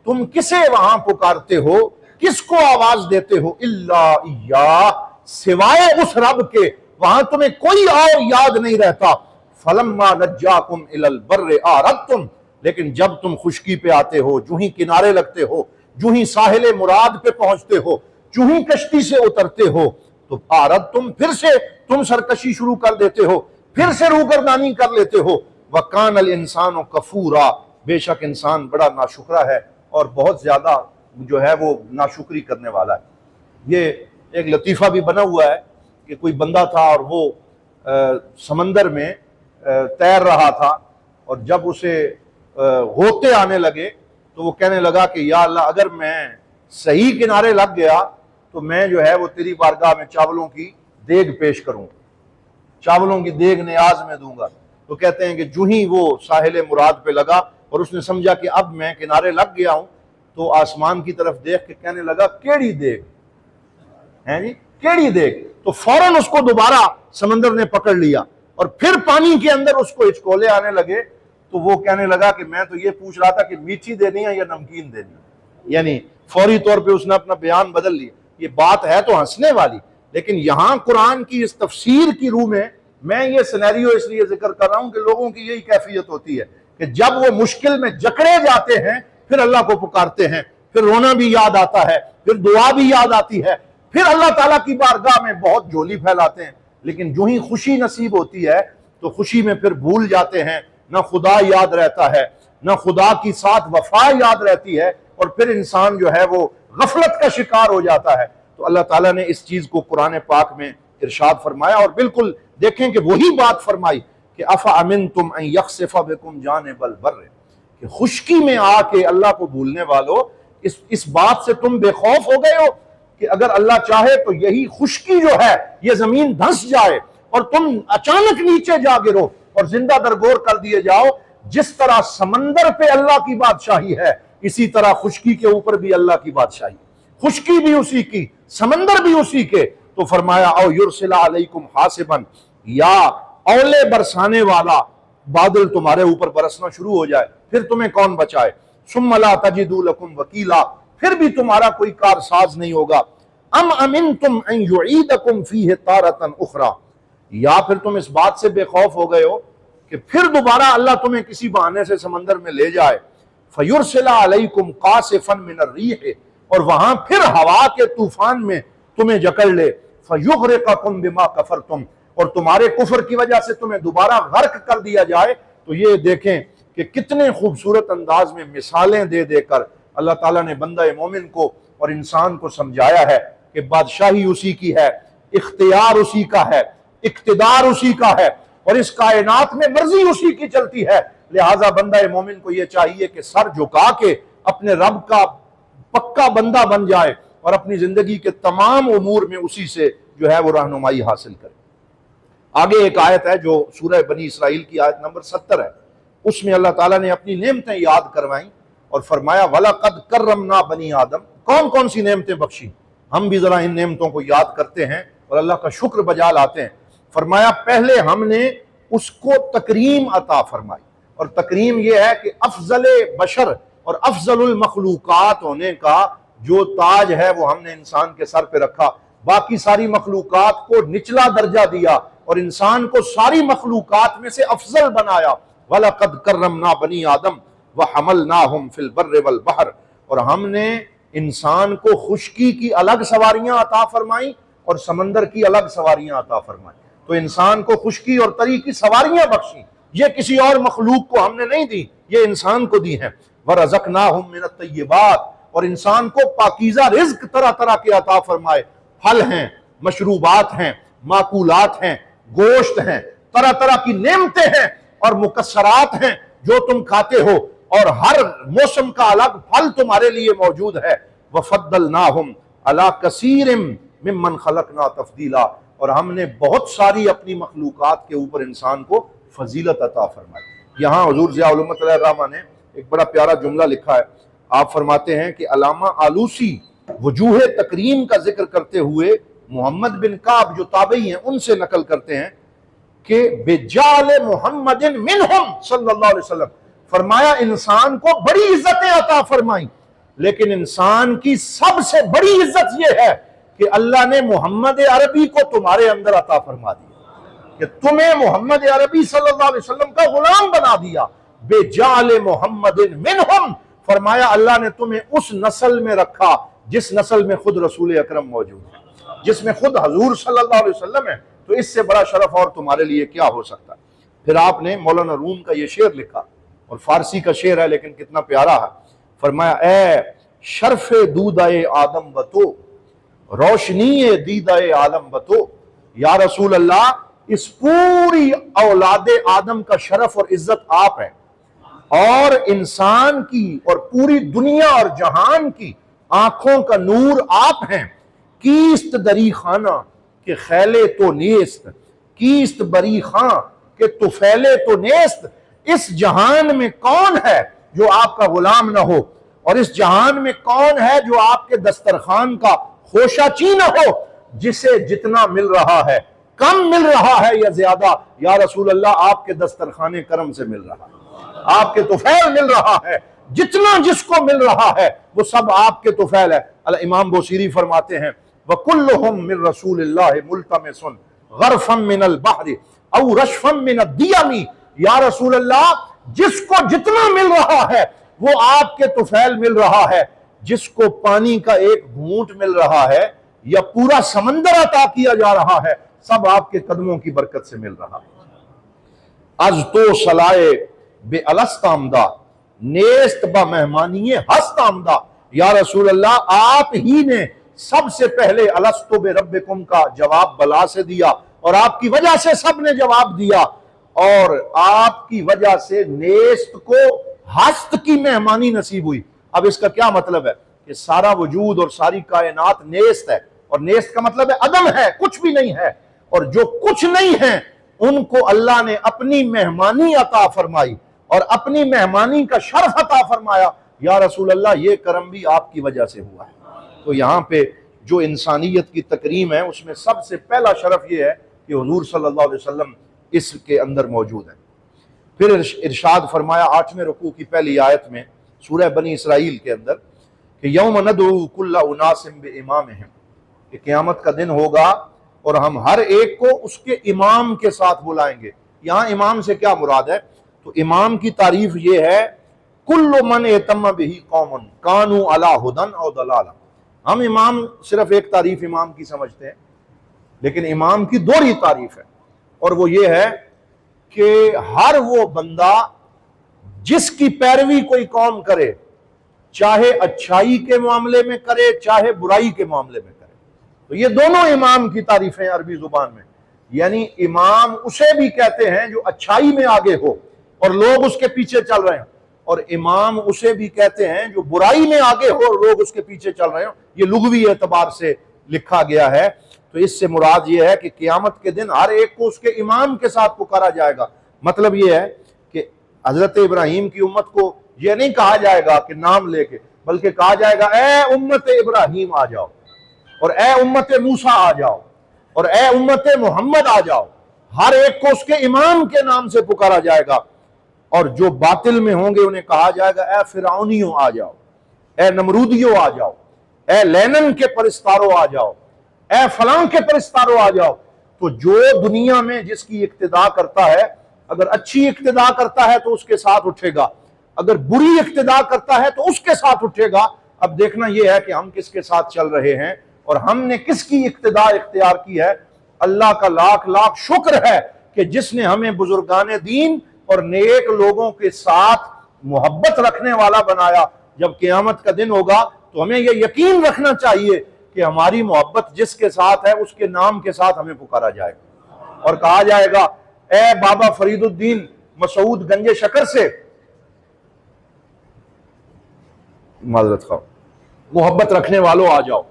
Speaker 1: تم کسے وہاں پکارتے ہو، کس کو آواز دیتے ہو؟ الا ایاہ، سوائے اس رب کے وہاں تمہیں کوئی اور یاد نہیں رہتا. فلما نجاکم الی البر اعرضتم، لیکن جب تم خشکی پہ آتے ہو، جو ہی کنارے لگتے ہو، جو ہی ساحل مراد پہ پہنچتے ہو، جو ہی کشتی سے اترتے ہو، تو اعرضتم، پھر سے تم سرکشی شروع کر دیتے ہو، پھر سے روگردانی کر لیتے ہو. وکان الانسان کفورا، بے شک انسان بڑا ناشکرا ہے اور بہت زیادہ جو ہے وہ ناشکری کرنے والا ہے. یہ ایک لطیفہ بھی بنا ہوا ہے کہ کوئی بندہ تھا اور وہ سمندر میں تیر رہا تھا، اور جب اسے غوطے آنے لگے تو وہ کہنے لگا کہ یا اللہ اگر میں صحیح کنارے لگ گیا تو میں جو ہے وہ تیری بارگاہ میں چاولوں کی دیگ پیش کروں. چاولوں کی دیگ نیاز میں دوں گا. تو کہتے ہیں کہ جو ہی وہ ساحل مراد پہ لگا اور اس نے سمجھا کہ اب میں کنارے لگ گیا ہوں، تو آسمان کی طرف دیکھ کے کہنے لگا کیڑی دیگ ہے جی، کیڑی دیگ. تو فوراً اس کو دوبارہ سمندر نے پکڑ لیا اور پھر پانی کے اندر اس کو ہچکولے آنے لگے. تو وہ کہنے لگا کہ میں تو یہ پوچھ رہا تھا کہ میٹھی دینی ہے یا نمکین دینی ہے. یعنی فوری طور پہ اس نے اپنا بیان بدل لیا. یہ بات ہے تو ہنسنے والی، لیکن یہاں قرآن کی اس تفسیر کی روح میں یہ سینیریو اس لیے ذکر کر رہا ہوں کہ لوگوں کی یہی کیفیت ہوتی ہے کہ جب وہ مشکل میں جکڑے جاتے ہیں پھر اللہ کو پکارتے ہیں، پھر رونا بھی یاد آتا ہے، پھر دعا بھی یاد آتی ہے، پھر اللہ تعالیٰ کی بارگاہ میں بہت جھولی پھیلاتے ہیں. لیکن جو ہی خوشی نصیب ہوتی ہے تو خوشی میں پھر بھول جاتے ہیں، نہ خدا یاد رہتا ہے، نہ خدا کی ساتھ وفا یاد رہتی ہے، اور پھر انسان جو ہے وہ غفلت کا شکار ہو جاتا ہے. تو اللہ تعالیٰ نے اس چیز کو قرآن پاک میں ارشاد فرمایا، اور بالکل دیکھیں کہ وہی بات فرمائی کہ افامنتم ان یخسف بکم جانب البر، کہ خشکی میں آ کے اللہ کو بھولنے والو اس بات سے تم بے خوف ہو گئے ہو کہ اگر اللہ چاہے تو یہی خشکی جو ہے یہ زمین دھنس جائے اور تم اچانک نیچے جا گرو اور زندہ درگور کر دیے جاؤ. جس طرح سمندر پہ اللہ کی بادشاہی ہے اسی طرح خشکی کے اوپر بھی اللہ کی بادشاہی، خشکی بھی اسی کی، سمندر بھی اسی کے. تو فرمایا او یرسل علیکم حاسبا، یا اولے برسانے والا بادل تمہارے اوپر برسنا شروع ہو جائے، پھر تمہیں کون بچائے. ثم لا تجدوا لکم وکیلا، پھر بھی تمہارا کوئی کارساز نہیں ہوگا. ام امنتم ان یعیدکم فیہ تارۃ اخری، یا پھر تم اس بات سے بے خوف ہو گئے ہو کہ پھر دوبارہ اللہ تمہیں کسی بہانے سے سمندر میں لے جائے. فیرسل علیکم قاصفا من الریح، اور وہاں پھر ہوا کے طوفان میں تمہیں جکڑ لے. فیغرقکم بما کفرتم، اور تمہارے کفر کی وجہ سے تمہیں دوبارہ غرق کر دیا جائے. تو یہ دیکھیں کہ کتنے خوبصورت انداز میں مثالیں دے دے کر اللہ تعالیٰ نے بندہ مومن کو اور انسان کو سمجھایا ہے کہ بادشاہی اسی کی ہے، اختیار اسی کا ہے، اقتدار اسی کا ہے، اور اس کائنات میں مرضی اسی کی چلتی ہے. لہٰذا بندہ مومن کو یہ چاہیے کہ سر جھکا کے اپنے رب کا پکا بندہ بن جائے اور اپنی زندگی کے تمام امور میں اسی سے جو ہے وہ رہنمائی حاصل کرے. آگے ایک آیت ہے جو سورہ بنی اسرائیل کی آیت نمبر 70 ہے، اس میں اللہ تعالیٰ نے اپنی نعمتیں یاد کروائیں اور فرمایا وَلَقَدْ كَرَّمْنَا بَنِي آدم. کون کون سی نعمتیں بخشی؟ ہم بھی ذرا ان نعمتوں کو یاد کرتے ہیں اور اللہ کا شکر بجا لاتے ہیں. فرمایا پہلے ہم نے اس کو تکریم عطا فرمائی، اور تکریم یہ ہے کہ افضل بشر اور افضل المخلوقات ہونے کا جو تاج ہے وہ ہم نے انسان کے سر پہ رکھا. باقی ساری مخلوقات کو نچلا درجہ دیا اور انسان کو ساری مخلوقات میں سے افضل بنایا. وَلَقَدْ كَرَّمْنَا بَنِي آدم وَحَمَلْنَاهُمْ فِي الْبَرِّ وَالْبَحْرِ، اور ہم نے انسان کو خشکی کی الگ سواریاں عطا فرمائیں اور سمندر کی الگ سواریاں عطا فرمائیں. تو انسان کو خشکی اور تری کی سواریاں بخشیں، یہ کسی اور مخلوق کو ہم نے نہیں دی، یہ انسان کو دی ہیں. وَرَزَقْنَاهُمْ مِنَ الطَّيِّبَاتِ، اور انسان کو پاکیزہ رزق طرح طرح کے عطا فرمائے. پھل ہیں، مشروبات ہیں، معقولات ہیں، گوشت ہیں، طرح طرح کی نعمتیں ہیں اور مکسرات ہیں جو تم کھاتے ہو، اور ہر موسم کا الگ پھل تمہارے لیے موجود ہے. وَفَضَّلْنَاهُمْ عَلَىٰ كَثِيرٍ مِّمَّنْ خَلَقْنَا تَفْضِيلًا، اور ہم نے بہت ساری اپنی مخلوقات کے اوپر انسان کو فضیلت عطا فرمائی. یہاں حضور ضیاء الرحمۃ علیہ الرحمہ نے ایک بڑا پیارا جملہ لکھا ہے. آپ فرماتے ہیں کہ علامہ آلوسی وجوہ تکریم کا ذکر کرتے ہوئے محمد بن کعب جو تابعی ہیں ان سے نقل کرتے ہیں کہ بجعل محمد منہم صلی اللہ علیہ وسلم، فرمایا انسان کو بڑی عزتیں عطا فرمائیں، لیکن انسان کی سب سے بڑی عزت یہ ہے کہ اللہ نے محمد عربی کو تمہارے اندر عطا فرما دیا، کہ تمہیں محمد عربی صلی اللہ علیہ وسلم کا غلام بنا دیا. بجعل محمد منہم، فرمایا اللہ نے تمہیں اس نسل میں رکھا جس نسل میں خود رسول اکرم موجود ہے، جس میں خود حضور صلی اللہ علیہ وسلم ہے. تو اس سے بڑا شرف اور تمہارے لیے کیا ہو سکتا ہے. پھر آپ نے مولانا روم کا یہ شعر لکھا، اور فارسی کا شعر ہے لیکن کتنا پیارا ہے. فرمایا اے شرف دودہ آدم بتو، روشنی دیدہ عالم بتو. یا رسول اللہ اس پوری اولاد آدم کا شرف اور عزت آپ ہیں، اور انسان کی اور پوری دنیا اور جہان کی آنکھوں کا نور آپ ہیں. کیست دری خانہ کہ خیلے تو نیست، کیست بری خاں کہ طفیل تو نیست، اس جہان میں کون ہے جو آپ کا غلام نہ ہو، اور اس جہان میں کون ہے جو آپ کے دسترخوان کا خوشہ چی نہ ہو، جسے جتنا مل رہا ہے کم مل رہا ہے یا زیادہ، یا رسول اللہ آپ کے دسترخوان کرم سے مل رہا ہے، آپ کے طفیل مل رہا ہے، جتنا جس کو مل رہا ہے وہ سب آپ کے طفیل ہے۔ امام بوصیری فرماتے ہیں وَكُلُّهُم مِّن رسول اللہ ملتمسن غرفا من البحر او رشفا من الدیم، یا رسول اللہ جس کو جتنا مل رہا ہے وہ آپ کے طفیل مل رہا ہے، جس کو پانی کا ایک گھونٹ مل رہا ہے یا پورا سمندر عطا کیا جا رہا ہے، سب آپ کے قدموں کی برکت سے مل رہا ہے۔ از تو سلائے بے الست آمدہ نیست با مہمانی ہست آمدہ، یا رسول اللہ آپ ہی نے سب سے پہلے الستو بے ربکم کا جواب بلا سے دیا، اور آپ کی وجہ سے سب نے جواب دیا، اور آپ کی وجہ سے نیست کو ہست کی مہمانی نصیب ہوئی۔ اب اس کا کیا مطلب ہے کہ سارا وجود اور ساری کائنات نیست ہے، اور نیست کا مطلب ہے عدم ہے، کچھ بھی نہیں ہے، اور جو کچھ نہیں ہے ان کو اللہ نے اپنی مہمانی عطا فرمائی اور اپنی مہمانی کا شرف عطا فرمایا۔ یا رسول اللہ یہ کرم بھی آپ کی وجہ سے ہوا ہے۔ تو یہاں پہ جو انسانیت کی تکریم ہے اس میں سب سے پہلا شرف یہ ہے کہ حضور صلی اللہ علیہ وسلم اس کے اندر موجود ہیں۔ پھر ارشاد فرمایا 8ویں رکوع کی پہلی آیت میں سورہ بنی اسرائیل کے اندر کہ یوم ندعو کل اناس بامامہم، کہ قیامت کا دن ہوگا اور ہم ہر ایک کو اس کے امام کے ساتھ بلائیں گے۔ یہاں امام سے کیا مراد ہے؟ تو امام کی تعریف یہ ہے کل من اتم بہ قوم کانوا علی ھدی او ضلالہ۔ ہم امام صرف ایک تعریف امام کی سمجھتے ہیں، لیکن امام کی دوہری تعریف ہے، اور وہ یہ ہے کہ ہر وہ بندہ جس کی پیروی کوئی قوم کرے، چاہے اچھائی کے معاملے میں کرے چاہے برائی کے معاملے میں کرے، تو یہ دونوں امام کی تعریفیں عربی زبان میں، یعنی امام اسے بھی کہتے ہیں جو اچھائی میں آگے ہو اور لوگ اس کے پیچھے چل رہے ہیں، اور امام اسے بھی کہتے ہیں جو برائی میں آگے ہو اور لوگ اس کے پیچھے چل رہے ہیں۔ یہ لغوی اعتبار سے لکھا گیا ہے۔ تو اس سے مراد یہ ہے کہ قیامت کے دن ہر ایک کو اس کے امام کے ساتھ پکارا جائے گا۔ مطلب یہ ہے کہ حضرت ابراہیم کی امت کو یہ نہیں کہا جائے گا کہ نام لے کے، بلکہ کہا جائے گا اے امت ابراہیم آ جاؤ، اور اے امت موسیٰ آ جاؤ، اور اے امت محمد آ جاؤ۔ ہر ایک کو اس کے امام کے نام سے پکارا جائے گا، اور جو باطل میں ہوں گے انہیں کہا جائے گا اے فرعونیوں آ جاؤ، اے نمرودیوں آ جاؤ، اے لینن کے پرستاروں آ جاؤ، اے فلاں کے پرستاروں آ جاؤ۔ تو جو دنیا میں جس کی اقتدا کرتا ہے، اگر اچھی اقتدا کرتا ہے تو اس کے ساتھ اٹھے گا، اگر بری اقتدا کرتا ہے تو اس کے ساتھ اٹھے گا۔ اب دیکھنا یہ ہے کہ ہم کس کے ساتھ چل رہے ہیں اور ہم نے کس کی اقتدا اختیار کی ہے۔ اللہ کا لاکھ لاکھ شکر ہے کہ جس نے ہمیں بزرگان دین اور نیک لوگوں کے ساتھ محبت رکھنے والا بنایا۔ جب قیامت کا دن ہوگا تو ہمیں یہ یقین رکھنا چاہیے کہ ہماری محبت جس کے ساتھ ہے اس کے نام کے ساتھ ہمیں پکارا جائے گا، اور کہا جائے گا اے بابا فرید الدین مسعود گنج شکر سے معذرت خواہ محبت رکھنے والوں آ جاؤ،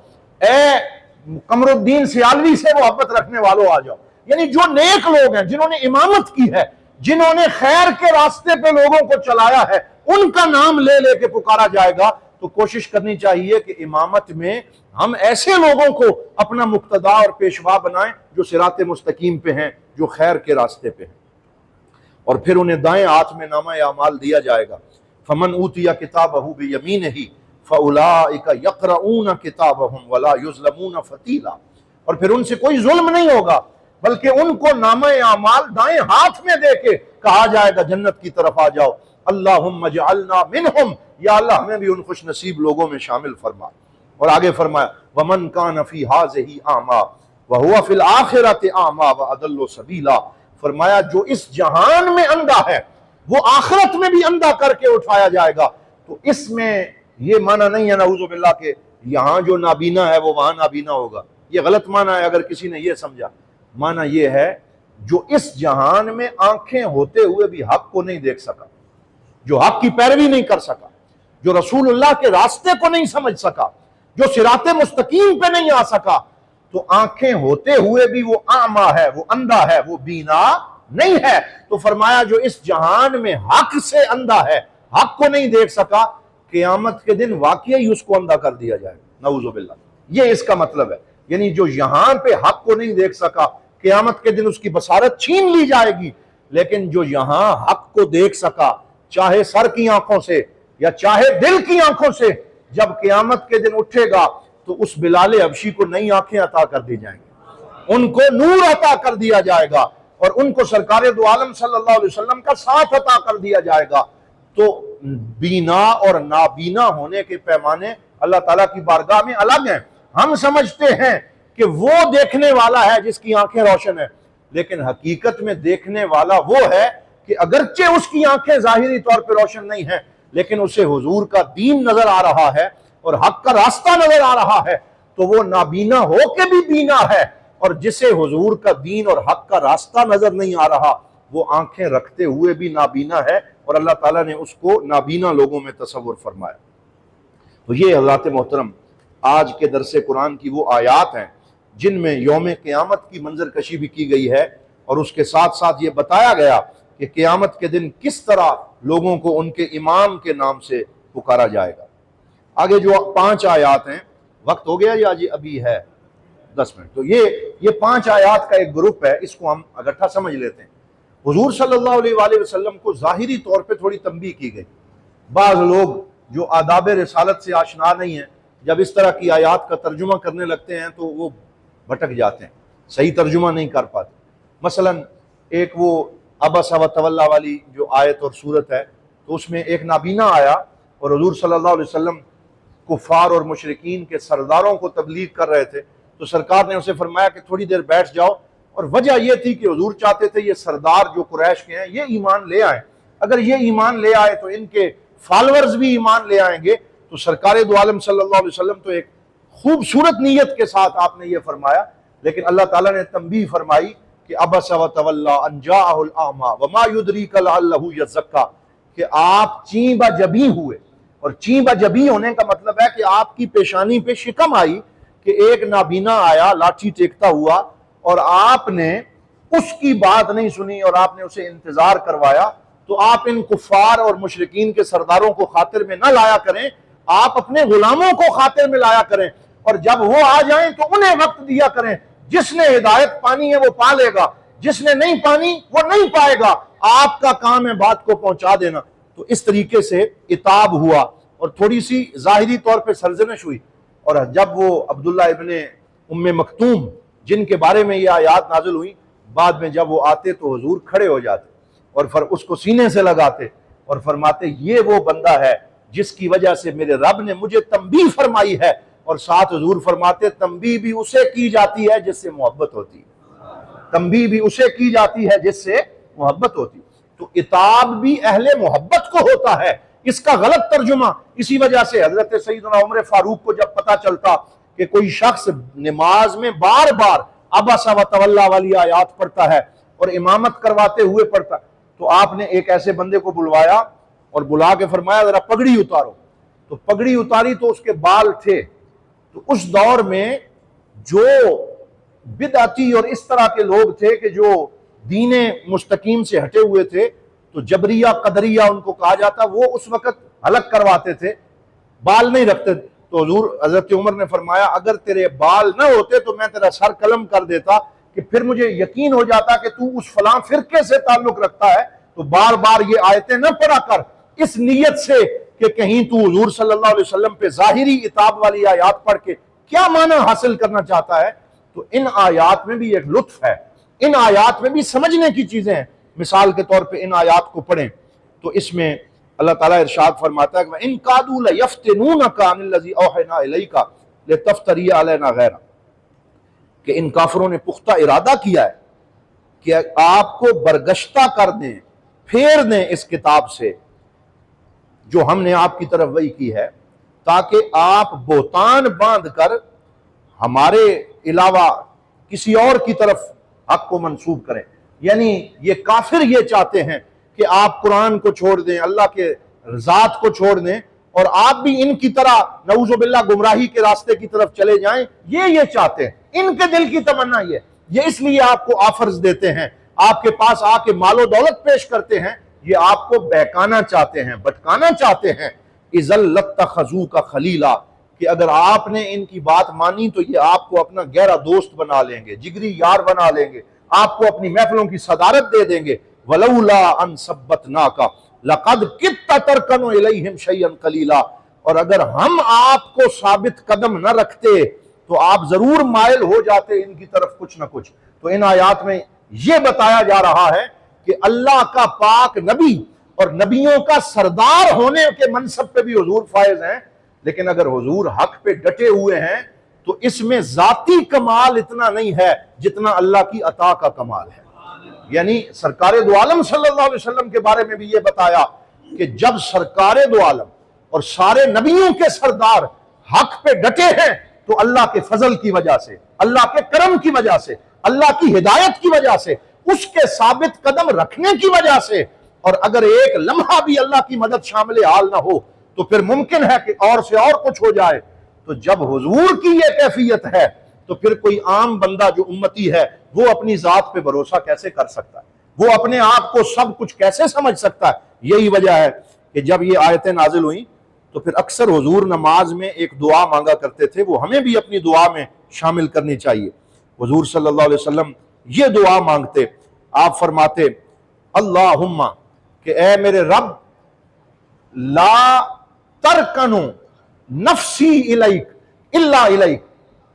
Speaker 1: اے قمر الدین سیالوی سے محبت رکھنے والوں آ جاؤ۔ یعنی جو نیک لوگ ہیں، جنہوں نے امامت کی ہے، جنہوں نے خیر کے راستے پہ لوگوں کو چلایا ہے، ان کا نام لے لے کے پکارا جائے گا۔ تو کوشش کرنی چاہیے کہ امامت میں ہم ایسے لوگوں کو اپنا مقتدا اور پیشوا بنائیں جو صراط مستقیم پہ ہیں، جو خیر کے راستے پہ ہیں۔ اور پھر انہیں دائیں ہاتھ میں نامہ اعمال دیا جائے گا۔ فمن اوتیا کتابہ بیمینہ فاولئک یقرؤون کتابہم ولا یظلمون فتیلا، اور پھر ان سے کوئی ظلم نہیں ہوگا، بلکہ ان کو نامہ اعمال دائیں ہاتھ میں دے کے کہا جائے گا جنت کی طرف آ جاؤ۔ اللہم اجعلنا منہم، یا اللہ ہمیں بھی ان خوش نصیب لوگوں میں شامل فرما۔ اور آگے فرمایا ومن کان فی ہذہ اعمی وہو فی الآخرۃ اعمی واضل سبیلا، فرمایا جو اس جہان میں اندھا ہے وہ آخرت میں بھی اندھا کر کے اٹھایا جائے گا۔ تو اس میں یہ معنی نہیں ہے نعوذ باللہ کہ یہاں جو نابینا ہے وہ وہاں نابینا ہوگا، یہ غلط معنی ہے اگر کسی نے یہ سمجھا۔ معنی یہ ہے جو اس جہان میں آنکھیں ہوتے ہوئے بھی حق کو نہیں دیکھ سکا، جو حق کی پیروی نہیں کر سکا، جو رسول اللہ کے راستے کو نہیں سمجھ سکا، جو صراط مستقیم پہ نہیں آ سکا، تو آنکھیں ہوتے ہوئے بھی وہ اعمیٰ ہے، وہ اندھا ہے، وہ بینا نہیں ہے۔ تو فرمایا جو اس جہان میں حق سے اندھا ہے، حق کو نہیں دیکھ سکا، قیامت کے دن واقعی اس کو اندھا کر دیا جائے گا، نعوذ باللہ۔ یہ اس کا مطلب ہے، یعنی جو یہاں پہ حق کو نہیں دیکھ سکا، قیامت کے دن اس کی بصارت چھین لی جائے گی، لیکن جو یہاں حق کو دیکھ سکا، چاہے سر کی آنکھوں سے یا چاہے دل کی آنکھوں سے، جب قیامت کے دن اٹھے گا تو اس بلال حبشی کو نئی آنکھیں عطا کر دی جائیں گی، ان کو نور عطا کر دیا جائے گا، اور ان کو سرکار دو عالم صلی اللہ علیہ وسلم کا ساتھ عطا کر دیا جائے گا۔ تو بینا اور نابینا ہونے کے پیمانے اللہ تعالیٰ کی بارگاہ میں الگ ہیں۔ ہم سمجھتے ہیں کہ وہ دیکھنے والا ہے جس کی آنکھیں روشن ہیں، لیکن حقیقت میں دیکھنے والا وہ ہے کہ اگرچہ اس کی آنکھیں ظاہری طور پہ روشن نہیں ہیں، لیکن اسے حضور کا دین نظر آ رہا ہے اور حق کا راستہ نظر آ رہا ہے، تو وہ نابینا ہو کے بھی بینا ہے۔ اور جسے حضور کا دین اور حق کا راستہ نظر نہیں آ رہا، وہ آنکھیں رکھتے ہوئے بھی نابینا ہے، اور اللہ تعالیٰ نے اس کو نابینا لوگوں میں تصور فرمایا۔ تو یہ حضرات محترم آج کے درس قرآن کی وہ آیات ہیں جن میں یوم قیامت کی منظر کشی بھی کی گئی ہے، اور اس کے ساتھ ساتھ یہ بتایا گیا کہ قیامت کے دن کس طرح لوگوں کو ان کے امام کے نام سے پکارا جائے گا۔ آگے جو 5 آیات ہیں، وقت ہو گیا یا جی ابھی ہے 10 منٹ؟ تو یہ 5 آیات کا ایک گروپ ہے، اس کو ہم اکٹھا سمجھ لیتے ہیں۔ حضور صلی اللہ علیہ وآلہ وسلم کو ظاہری طور پہ تھوڑی تنبیہ کی گئی۔ بعض لوگ جو آداب رسالت سے آشنا نہیں ہیں، جب اس طرح کی آیات کا ترجمہ کرنے لگتے ہیں تو وہ بھٹک جاتے ہیں، صحیح ترجمہ نہیں کر پاتے۔ مثلا ایک وہ عبس و تولی والی جو آیت اور صورت ہے، تو اس میں ایک نابینا آیا اور حضور صلی اللہ علیہ وسلم کفار اور مشرکین کے سرداروں کو تبلیغ کر رہے تھے، تو سرکار نے اسے فرمایا کہ تھوڑی دیر بیٹھ جاؤ، اور وجہ یہ تھی کہ حضور چاہتے تھے یہ سردار جو قریش کے ہیں یہ ایمان لے آئیں، اگر یہ ایمان لے آئے تو ان کے فالورز بھی ایمان لے آئیں گے۔ تو سرکار دو عالم صلی اللہ علیہ وسلم تو ایک خوبصورت نیت کے ساتھ آپ نے یہ فرمایا، لیکن اللہ تعالیٰ نے تنبیہ فرمائی کہ عبس و تولی ان جاءہ الاعمی وما یدریک لعلہ یزکی، کہ آپ چیں با جبیں ہوئے، اور چیں با جبیں ہونے کا مطلب ہے کہ آپ کی پیشانی پہ شکم آئی کہ ایک نابینا آیا لاٹھی ٹیکتا ہوا، اور آپ نے اس کی بات نہیں سنی اور آپ نے اسے انتظار کروایا۔ تو آپ ان کفار اور مشرکین کے سرداروں کو خاطر میں نہ لایا کریں، آپ اپنے غلاموں کو خاطر میں لایا کریں، اور جب وہ آ جائیں تو انہیں وقت دیا کریں۔ جس نے ہدایت پانی ہے وہ پا لے گا، جس نے نہیں پانی وہ نہیں پائے گا، آپ کا کام ہے بات کو پہنچا دینا۔ تو اس طریقے سے عتاب ہوا اور تھوڑی سی ظاہری طور پہ سرزنش ہوئی، اور جب وہ عبداللہ ابن ام مکتوم جن کے بارے میں یہ آیات نازل ہوئی، بعد میں جب وہ آتے تو حضور کھڑے ہو جاتے اور اس کو سینے سے لگاتے اور فرماتے یہ وہ بندہ ہے جس کی وجہ سے میرے رب نے مجھے تنبیہ فرمائی ہے، اور ساتھ حضور فرماتے تنبیہ بھی اسے کی جاتی ہے جس سے محبت ہوتی ہے، تنبیہ بھی اسے کی جاتی ہے جس سے محبت ہوتی ہے۔ تو عتاب بھی اہل محبت کو ہوتا ہے، اس کا غلط ترجمہ اسی وجہ سے حضرت سیدنا عمر فاروق کو جب پتہ چلتا کہ کوئی شخص نماز میں بار بار عبس و تولی والی آیات پڑھتا ہے اور امامت کرواتے ہوئے پڑھتا، تو آپ نے ایک ایسے بندے کو بلوایا اور بلا کے فرمایا ذرا پگڑی اتارو۔ تو پگڑی اتاری تو اس کے بال تھے۔ تو اس دور میں جو بدعتی اور اس طرح کے لوگ تھے کہ جو دین مستقیم سے ہٹے ہوئے تھے، تو جبریہ قدریہ ان کو کہا جاتا، وہ اس وقت حلق کرواتے تھے، بال نہیں رکھتے۔ تو حضور حضرت عمر نے فرمایا اگر تیرے بال نہ ہوتے تو میں تیرا سر قلم کر دیتا، کہ پھر مجھے یقین ہو جاتا کہ تو اس فلاں فرقے سے تعلق رکھتا ہے، تو بار بار یہ آیتیں نہ پڑھا کر اس نیت سے کہ کہیں تو حضور صلی اللہ علیہ وسلم پہ ظاہری عتاب والی آیات پڑھ کے کیا معنی حاصل کرنا چاہتا ہے۔ تو ان آیات میں بھی ایک لطف ہے، ان آیات میں بھی سمجھنے کی چیزیں ہیں۔ مثال کے طور پہ ان آیات کو پڑھیں تو اس میں اللہ تعالیٰ ارشاد فرماتا ہے کہ وَإِن كَادُوا لَيَفْتِنُونَكَ عَنِ الَّذِي أَوْحَيْنَا إِلَيْكَ لِتَفْتَرِيَ عَلَيْنَا غَيْرَهُ، کہ ان کافروں نے پختہ ارادہ کیا ہے کہ آپ کو برگشتہ کر دیں، پھیر دیں اس کتاب سے جو ہم نے آپ کی طرف وحی کی ہے، تاکہ آپ بہتان باندھ کر ہمارے علاوہ کسی اور کی طرف حق کو منسوب کریں۔ یعنی یہ کافر یہ چاہتے ہیں کہ آپ قرآن کو چھوڑ دیں، اللہ کے ذات کو چھوڑ دیں، اور آپ بھی ان کی طرح نعوذ باللہ گمراہی کے راستے کی طرف چلے جائیں، یہ چاہتے ہیں۔ ان کے دل کی تمنا یہ اس لیے آپ کو آفرز دیتے ہیں، آپ کے پاس آ کے مال و دولت پیش کرتے ہیں، یہ آپ کو بہکانا چاہتے ہیں، بھٹکانا چاہتے ہیں۔ اِذًا لَاتَّخَذُوكَ خَلِيلًا، کہ اگر آپ نے ان کی بات مانی تو یہ آپ کو اپنا گہرا دوست بنا لیں گے، جگری یار بنا لیں گے، آپ کو اپنی محفلوں کی صدارت دے دیں گے۔ وَلَوْلَا أَن ثَبَّتْنَاكَ لَقَدْ كِدتَّ تَرْكَنُ إِلَيْهِمْ شَيْئًا قَلِيلًا، اور اگر ہم آپ کو ثابت قدم نہ رکھتے تو آپ ضرور مائل ہو جاتے ان کی طرف کچھ نہ کچھ۔ تو ان آیات میں یہ بتایا جا رہا ہے کہ اللہ کا پاک نبی اور نبیوں کا سردار ہونے کے منصب پہ بھی حضور فائز ہیں، لیکن اگر حضور حق پہ ڈٹے ہوئے ہیں تو اس میں ذاتی کمال اتنا نہیں ہے جتنا اللہ کی عطا کا کمال ہے۔ یعنی سرکار دو عالم صلی اللہ علیہ وسلم کے بارے میں بھی یہ بتایا کہ جب سرکار دو عالم اور سارے نبیوں کے سردار حق پہ ڈٹے ہیں تو اللہ کے فضل کی وجہ سے، اللہ کے کرم کی وجہ سے، اللہ کی ہدایت کی وجہ سے، اس کے ثابت قدم رکھنے کی وجہ سے، اور اگر ایک لمحہ بھی اللہ کی مدد شامل حال نہ ہو تو پھر ممکن ہے کہ اور سے اور کچھ ہو جائے۔ تو جب حضور کی یہ کیفیت ہے تو پھر کوئی عام بندہ جو امتی ہے وہ اپنی ذات پہ بھروسہ کیسے کر سکتا ہے؟ وہ اپنے آپ کو سب کچھ کیسے سمجھ سکتا ہے؟ یہی وجہ ہے کہ جب یہ آیتیں نازل ہوئیں تو پھر اکثر حضور نماز میں ایک دعا مانگا کرتے تھے، وہ ہمیں بھی اپنی دعا میں شامل کرنی چاہیے۔ حضور صلی اللہ علیہ وسلم یہ دعا مانگتے، آپ فرماتے اللہم، کہ اے میرے رب، لا ترکنو نفسی الیک الا الیک،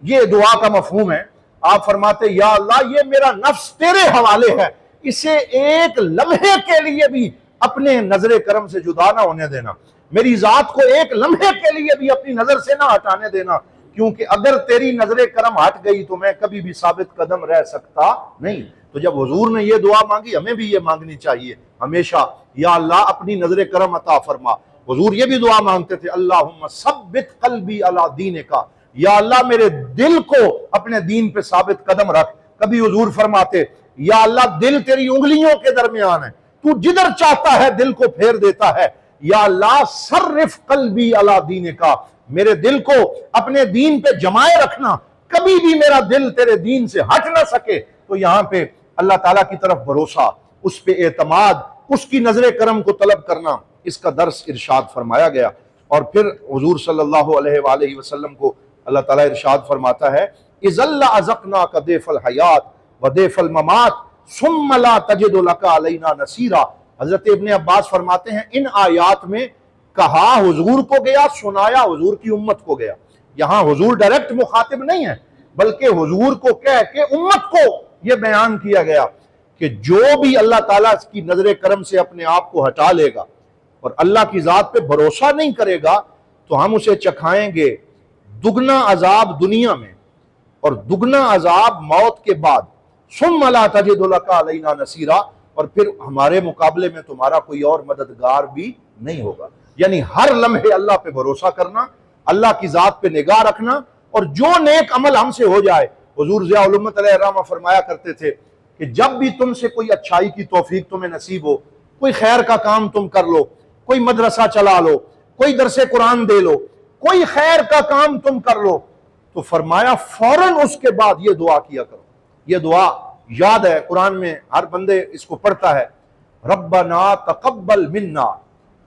Speaker 1: یہ دعا کا مفہوم ہے۔ آپ فرماتے یا اللہ یہ میرا نفس تیرے حوالے ہے، اسے ایک لمحے کے لیے بھی اپنے نظر کرم سے جدا نہ ہونے دینا، میری ذات کو ایک لمحے کے لیے بھی اپنی نظر سے نہ ہٹانے دینا، کیونکہ اگر تیری نظر کرم ہٹ گئی تو میں کبھی بھی ثابت قدم رہ سکتا نہیں۔ تو جب حضور نے یہ دعا مانگی ہمیں بھی یہ مانگنی چاہیے ہمیشہ، یا اللہ اپنی نظر کرم عطا فرما۔ حضور یہ بھی دعا مانگتے تھے اللہم ثبت قلبی علی دینک، یا اللہ میرے دل کو اپنے دین پہ ثابت قدم رکھ۔ کبھی حضور فرماتے یا اللہ دل تیری انگلیوں کے درمیان ہے، تو جدھر چاہتا ہے دل کو پھیر دیتا ہے، یا اللہ صرف قلبی علی دینک، میرے دل کو اپنے دین پہ جمائے رکھنا، کبھی بھی میرا دل تیرے دین سے ہٹ نہ سکے۔ تو یہاں پہ اللہ تعالیٰ کی طرف بھروسہ، اس پہ اعتماد، اس کی نظر کرم کو طلب کرنا، اس کا درس ارشاد فرمایا گیا۔ اور پھر حضور صلی اللہ علیہ وآلہ وسلم کو اللہ تعالیٰ ارشاد فرماتا ہے اِذَا لَأَذَقْنَاكَ ضِعْفَ الْحَیَاةِ وَضِعْفَ الْمَمَاتِ ثُمَّ لَا تَجِدُ لَكَ عَلَیْنَا نَصِیرًا۔ حضرت ابن عباس فرماتے ہیں ان آیات میں کہا حضور کو گیا، سنایا حضور کی امت کو گیا۔ یہاں حضور ڈائریکٹ مخاطب نہیں ہے، بلکہ حضور کو کہہ کے امت کو یہ بیان کیا گیا کہ جو بھی اللہ تعالیٰ کی نظر کرم سے اپنے آپ کو ہٹا لے گا اور اللہ کی ذات پہ بھروسہ نہیں کرے گا تو ہم اسے چکھائیں گے دگنا عذاب دنیا میں اور دگنا عذاب موت کے بعد، ثم لا تجد لک علینا نصیرا، اور پھر ہمارے مقابلے میں تمہارا کوئی اور مددگار بھی نہیں ہوگا۔ یعنی ہر لمحے اللہ پہ بھروسہ کرنا، اللہ کی ذات پہ نگاہ رکھنا، اور جو نیک عمل ہم سے ہو جائے۔ حضور ضیاء الامت علیہ الرحمہ فرمایا کرتے تھے کہ جب بھی تم سے کوئی اچھائی کی توفیق تمہیں نصیب ہو، کوئی خیر کا کام تم کر لو، کوئی مدرسہ چلا لو، کوئی درس قرآن دے لو، کوئی خیر کا کام تم کر لو، تو فرمایا فوراً اس کے بعد یہ دعا کیا کرو۔ یہ دعا یاد ہے، قرآن میں ہر بندے اس کو پڑھتا ہے، ربنا تقبل منا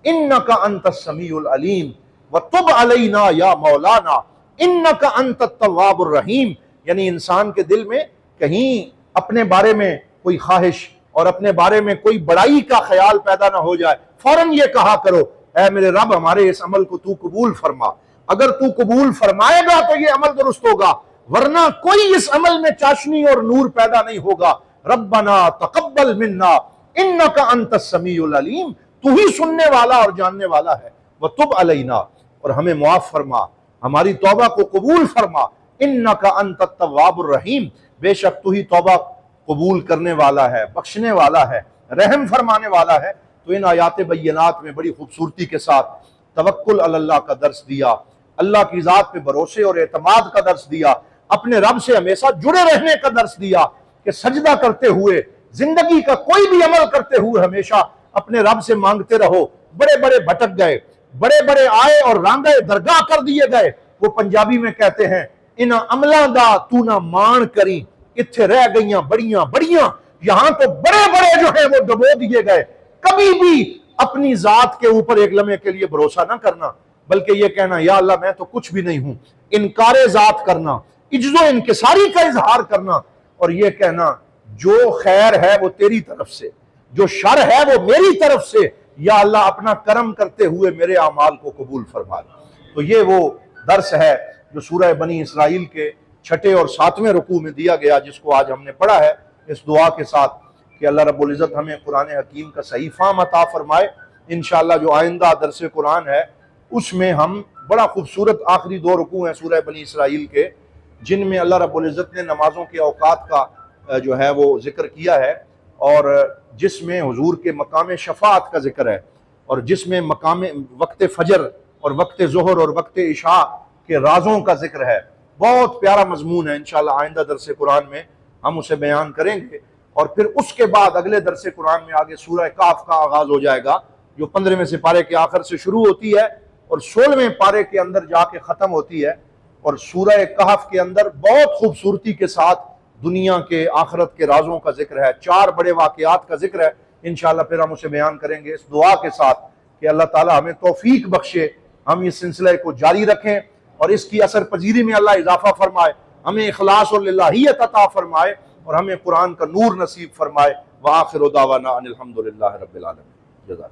Speaker 1: انک انت السمیع العلیم وتب علینا یا مولانا انک انت التواب الرحیم۔ یعنی انسان کے دل میں کہیں اپنے بارے میں کوئی خواہش اور اپنے بارے میں کوئی بڑائی کا خیال پیدا نہ ہو جائے، فوراً یہ کہا کرو اے میرے رب ہمارے اس عمل کو تو قبول فرما۔ اگر تو قبول فرمائے گا تو یہ عمل درست ہوگا، ورنہ کوئی اس عمل میں چاشنی اور نور پیدا نہیں ہوگا۔ ربنا تقبل منا انک انت السمیع العلیم، تو ہی سننے والا اور جاننے والا ہے، وتب علینا، اور ہمیں معاف فرما، ہماری توبہ کو قبول فرما، انک انت التواب الرحیم، بے شک تو ہی توبہ قبول کرنے والا ہے، بخشنے والا ہے، رحم فرمانے والا ہے۔ تو ان آیات بینات میں بڑی خوبصورتی کے ساتھ توکل علی اللہ کا درس دیا، اللہ کی ذات پہ بھروسے اور اعتماد کا درس دیا، اپنے رب سے ہمیشہ جڑے رہنے کا درس دیا کہ سجدہ کرتے ہوئے، زندگی کا کوئی بھی عمل کرتے ہوئے ہمیشہ اپنے رب سے مانگتے رہو۔ بڑے بڑے بھٹک گئے، بڑے بڑے آئے اور راندے درگاہ کر دیے گئے، وہ پنجابی میں کہتے ہیں ان عملہ دا تو نہ مان کری، اتھے رہ گئیاں بڑیاں بڑیاں، یہاں تو بڑے بڑے جو ہیں وہ ڈبو دیے گئے۔ کبھی بھی اپنی ذات کے اوپر ایک لمحے کے لیے بھروسہ نہ کرنا، بلکہ یہ کہنا یا اللہ میں تو کچھ بھی نہیں ہوں، انکار ذات کرنا، عجز و انکساری کا اظہار کرنا، اور یہ کہنا جو خیر ہے وہ تیری طرف سے، جو شر ہے وہ میری طرف سے، یا اللہ اپنا کرم کرتے ہوئے میرے اعمال کو قبول فرما۔ تو یہ وہ درس ہے جو سورہ بنی اسرائیل کے 6 اور 7ویں رکوع میں دیا گیا، جس کو آج ہم نے پڑھا ہے، اس دعا کے ساتھ کہ اللہ رب العزت ہمیں قرآن حکیم کا صحیح فہم عطا فرمائے۔ انشاءاللہ جو آئندہ درس قرآن ہے اس میں ہم بڑا خوبصورت آخری 2 رکوع ہیں سورہ بنی اسرائیل کے، جن میں اللہ رب العزت نے نمازوں کے اوقات کا جو ہے وہ ذکر کیا ہے، اور جس میں حضور کے مقام شفاعت کا ذکر ہے، اور جس میں مقام وقت فجر اور وقت ظہر اور وقت عشاء کے رازوں کا ذکر ہے۔ بہت پیارا مضمون ہے، انشاءاللہ آئندہ درس قرآن میں ہم اسے بیان کریں گے، اور پھر اس کے بعد اگلے درس قرآن میں آگے سورہ کہف کا آغاز ہو جائے گا، جو 15ویں سپارے کے آخر سے شروع ہوتی ہے اور 16ویں پارے کے اندر جا کے ختم ہوتی ہے، اور سورہ کہف کے اندر بہت خوبصورتی کے ساتھ دنیا کے آخرت کے رازوں کا ذکر ہے، 4 بڑے واقعات کا ذکر ہے۔ انشاءاللہ پھر ہم اسے بیان کریں گے اس دعا کے ساتھ کہ اللہ تعالی ہمیں توفیق بخشے، ہم اس سلسلے کو جاری رکھیں اور اس کی اثر پذیری میں اللہ اضافہ فرمائے، ہمیں اخلاص اور للہیت عطا فرمائے، اور ہمیں قرآن کا نور نصیب فرمائے۔ وآخر دعوانا ان الحمدللہ رب العالمین۔ جزاک